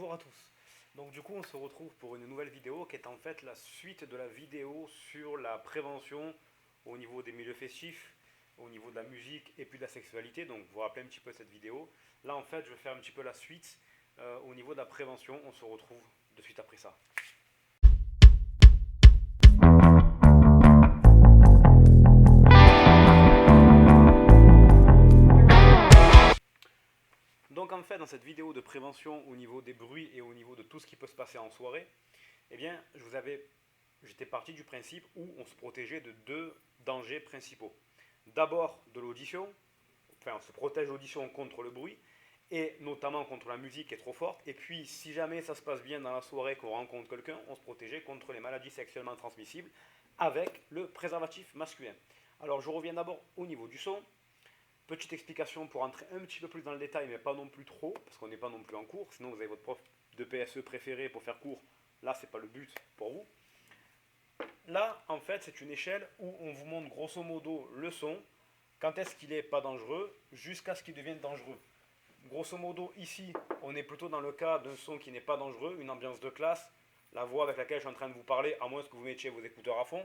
Bonjour à tous. Donc du coup on se retrouve pour une nouvelle vidéo qui est en fait la suite de la vidéo sur la prévention au niveau des milieux festifs, au niveau de la musique et puis de la sexualité. Donc vous vous rappelez un petit peu cette vidéo. Là en fait je vais faire un petit peu la suite au niveau de la prévention. On se retrouve de suite après ça. Donc en fait dans cette vidéo de prévention au niveau des bruits et au niveau de tout ce qui peut se passer en soirée, eh bien j'étais parti du principe où on se protégeait de deux dangers principaux. D'abord de l'audition, enfin on se protège l'audition contre le bruit et notamment contre la musique qui est trop forte. Et puis si jamais ça se passe bien dans la soirée qu'on rencontre quelqu'un, on se protégeait contre les maladies sexuellement transmissibles avec le préservatif masculin. Alors je reviens d'abord au niveau du son. Petite explication pour entrer un petit peu plus dans le détail, mais pas non plus trop, parce qu'on n'est pas non plus en cours, sinon vous avez votre prof de PSE préféré pour faire cours. Là, c'est pas le but pour vous. Là, en fait, c'est une échelle où on vous montre grosso modo le son, quand est-ce qu'il n'est pas dangereux, jusqu'à ce qu'il devienne dangereux. Grosso modo, ici, on est plutôt dans le cas d'un son qui n'est pas dangereux, une ambiance de classe, la voix avec laquelle je suis en train de vous parler, à moins que vous mettiez vos écouteurs à fond.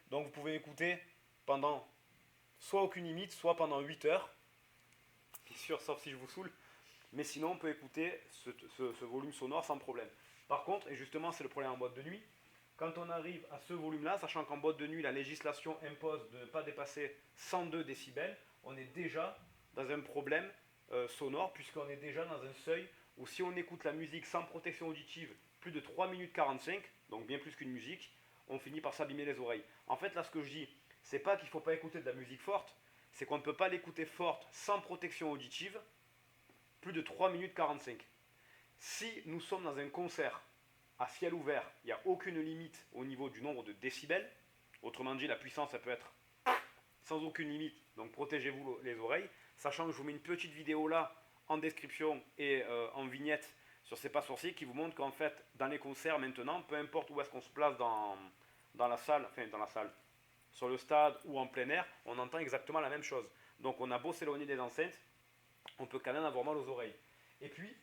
Donc vous pouvez écouter pendant soit aucune limite, soit pendant 8 heures. Bien sûr, sauf si je vous saoule. Mais sinon, on peut écouter ce volume sonore sans problème. Par contre, et justement, c'est le problème en boîte de nuit, quand on arrive à ce volume-là, sachant qu'en boîte de nuit, la législation impose de ne pas dépasser 102 décibels, on est déjà dans un problème sonore, puisqu'on est déjà dans un seuil où si on écoute la musique sans protection auditive plus de 3 minutes 45, donc bien plus qu'une musique, on finit par s'abîmer les oreilles. En fait, là, ce que je dis, c'est pas qu'il ne faut pas écouter de la musique forte, c'est qu'on ne peut pas l'écouter forte sans protection auditive plus de 3 minutes 45. Si nous sommes dans un concert à ciel ouvert, il n'y a aucune limite au niveau du nombre de décibels, autrement dit la puissance ça peut être sans aucune limite, donc protégez-vous les oreilles, sachant que je vous mets une petite vidéo là en description et en vignette sur C'est pas sorcier qui vous montre qu'en fait dans les concerts maintenant, peu importe où est-ce qu'on se place dans la salle, enfin dans la salle, sur le stade ou en plein air, on entend exactement la même chose. Donc on a beau s'éloigner des enceintes, on peut quand même avoir mal aux oreilles. Et puis,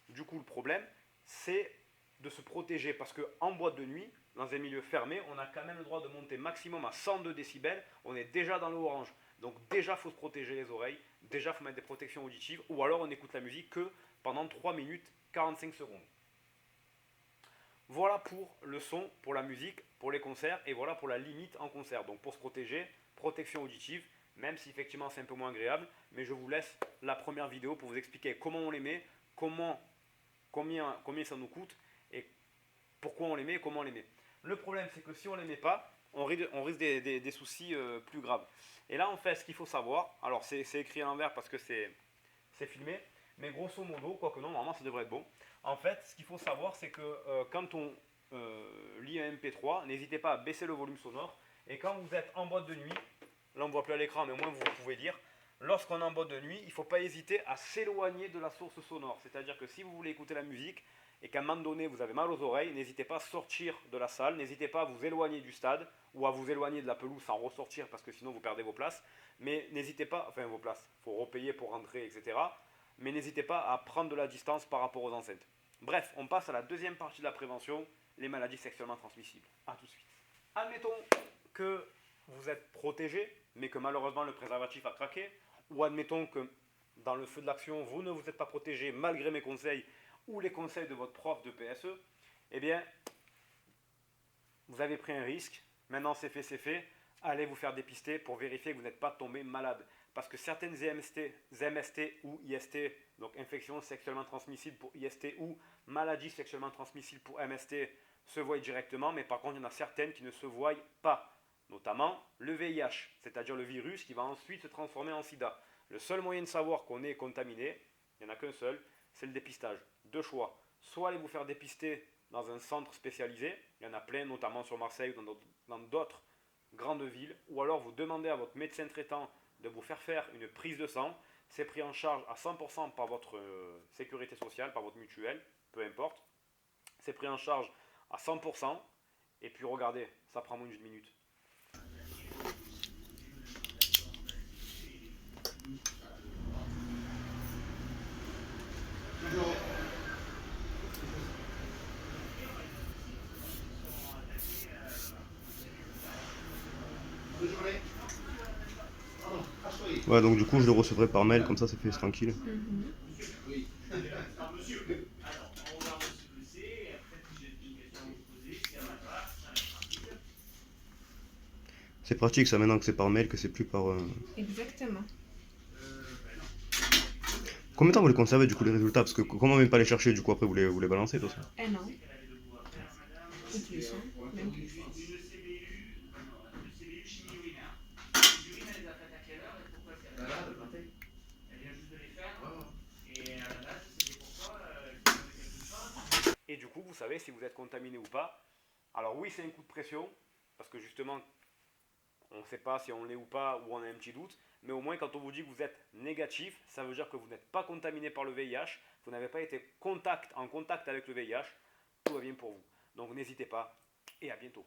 du coup, le problème, c'est de se protéger parce qu'en boîte de nuit, dans un milieu fermé, on a quand même le droit de monter maximum à 102 décibels. On est déjà dans le orange. Donc déjà, il faut se protéger les oreilles. Déjà, il faut mettre des protections auditives. Ou alors, on écoute la musique que pendant 3 minutes 45 secondes. Voilà pour le son, pour la musique, pour les concerts. Et voilà pour la limite en concert. Donc pour se protéger, protection auditive. Même si effectivement c'est un peu moins agréable, mais je vous laisse la première vidéo pour vous expliquer comment on les met, combien ça nous coûte et pourquoi on les met et comment on les met. Le problème c'est que si on ne les met pas, on risque des soucis plus graves. Et là en fait ce qu'il faut savoir, alors c'est écrit à l'envers parce que c'est filmé, mais grosso modo, quoique non, normalement ça devrait être bon. En fait ce qu'il faut savoir c'est que quand on lit un MP3, n'hésitez pas à baisser le volume sonore et quand vous êtes en boîte de nuit, là on ne voit plus à l'écran mais au moins vous pouvez lire, lorsqu'on est en boîte de nuit, il ne faut pas hésiter à s'éloigner de la source sonore. C'est-à-dire que si vous voulez écouter la musique et qu'à un moment donné vous avez mal aux oreilles, n'hésitez pas à sortir de la salle, n'hésitez pas à vous éloigner du stade ou à vous éloigner de la pelouse sans ressortir parce que sinon vous perdez vos places. Mais n'hésitez pas, enfin vos places, il faut repayer pour rentrer, etc. Mais n'hésitez pas à prendre de la distance par rapport aux enceintes. Bref, on passe à la deuxième partie de la prévention, les maladies sexuellement transmissibles. A tout de suite. Admettons que vous êtes protégé, mais que malheureusement le préservatif a craqué, ou admettons que dans le feu de l'action, vous ne vous êtes pas protégé malgré mes conseils ou les conseils de votre prof de PSE, eh bien, vous avez pris un risque, maintenant c'est fait, allez vous faire dépister pour vérifier que vous n'êtes pas tombé malade. Parce que certaines MST ou IST, donc infection sexuellement transmissible pour IST ou maladie sexuellement transmissible pour MST, se voient directement, mais par contre il y en a certaines qui ne se voient pas. Notamment le VIH, c'est-à-dire le virus qui va ensuite se transformer en sida. Le seul moyen de savoir qu'on est contaminé, il n'y en a qu'un seul, c'est le dépistage. Deux choix. Soit allez vous faire dépister dans un centre spécialisé, il y en a plein, notamment sur Marseille ou dans d'autres grandes villes, ou alors vous demandez à votre médecin traitant de vous faire une prise de sang. C'est pris en charge à 100% par votre sécurité sociale, par votre mutuelle, peu importe. C'est pris en charge à 100%, et puis regardez, ça prend moins d'une minute. Ouais, donc du coup, je le recevrai par mail, comme ça, c'est fait, c'est tranquille. Mhm. C'est pratique ça maintenant que c'est par mail, que c'est plus par. Exactement. Combien de temps vous les conservez du coup les résultats? Parce que comment même pas les chercher du coup après vous les balancez tout ça? Un an, ou plus, hein, même plus. Et du coup, vous savez si vous êtes contaminé ou pas. Alors oui, c'est un coup de pression, parce que justement, on ne sait pas si on l'est ou pas, ou on a un petit doute, mais au moins quand on vous dit que vous êtes négatif, ça veut dire que vous n'êtes pas contaminé par le VIH, vous n'avez pas été en contact avec le VIH, tout va bien pour vous. Donc n'hésitez pas, et à bientôt.